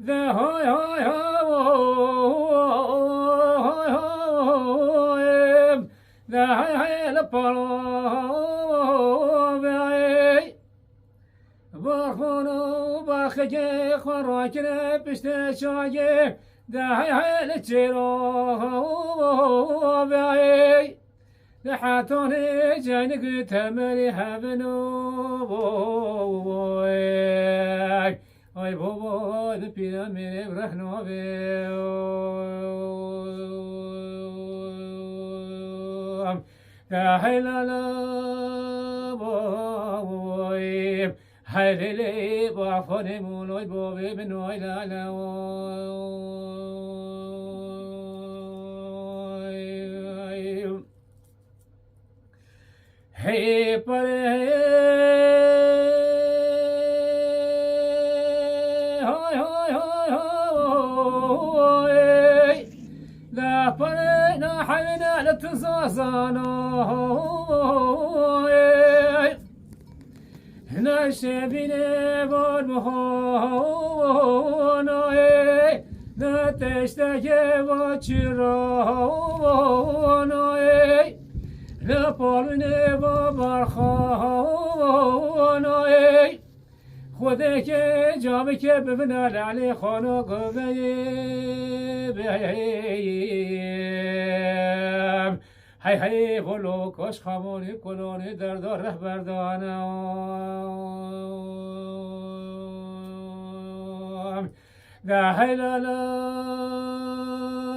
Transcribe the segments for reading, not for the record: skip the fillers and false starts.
ذا هاي هاي هاي ذا هاي هاي لبارو بخونو بخجي خراجنا بستشاجي ذا هاي هاي لتشيرو بعي لحاتوني جانك تمري هبنو بوي اي بابا دبينا من برحنا بيوم لا لا لا بوي هاي لي بعفوني مولوي بوبي بنوي لا لا hey pare hoy hoy hoy hoy la pare na حينا لتصاصنا هنا شبينا بالمهون لا تشتكي وتشرون لا پالونه با برخانه خوده که جامه که ببینه لعلی خانه قوه بیم هی هی ولو کاش خمانی کنانی در دار رهبردانم ده هی لالا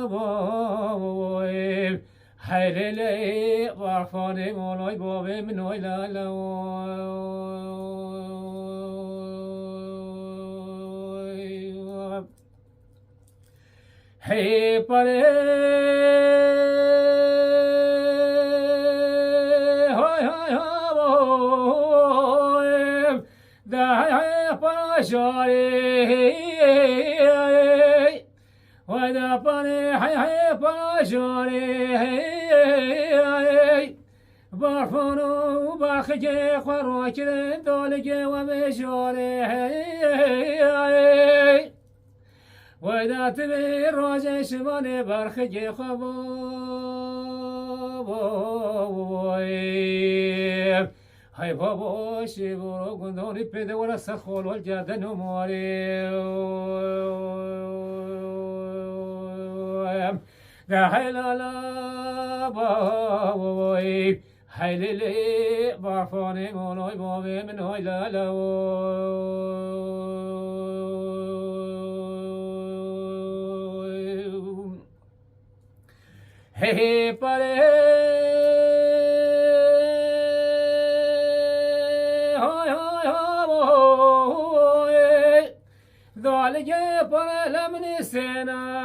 باییم هی لی برخانه مولای بابه منوی لالا هی پره های های های ده های پاشاری و ده پره های های پاشاری برفانو برخی خوراکن دالگه و مشاره ودات به راج شمان برخی خواب های بابا شیبورو گندانی پیده ولا سخول والجاده نماری ده های لالا بابای های لیلی برفانی مونوی بابی منوی لالا هی پره های های های دالگه پره لمنی سینا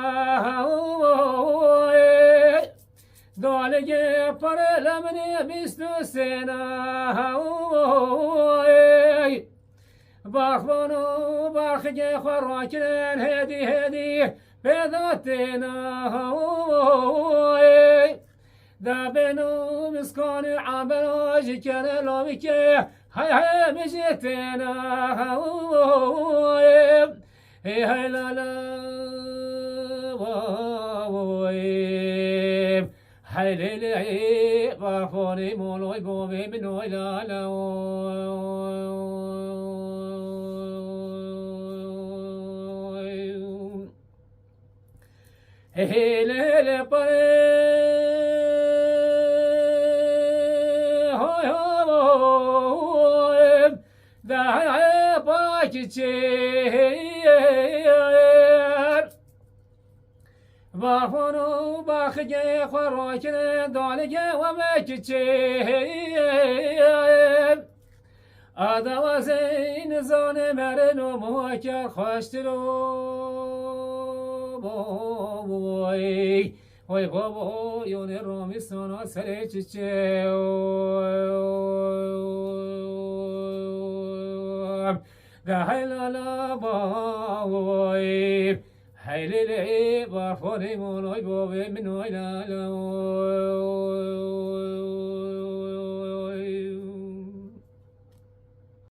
دالگه پره لمنی بیستو سینا برخوانو برخی خوراکن هدی هدی بداتنا دا بنو مسكون عبراج كان لومك هاي هاي مجيتنا هاي هاي لا لا هاي ليلي بارفوني مولوي بوبي منوي لا لا هي ليلة بري هاي هاي دا هاي باكتشير بارفونو باخجي خراكن دالجي ومكتشير ادا وزين زان مرنو موكر خوشترو بوی وای بابا یون رامیستان سر چیچه ده هیلالا بوی هیلیلی برفانی مونوی بابی منوی لالا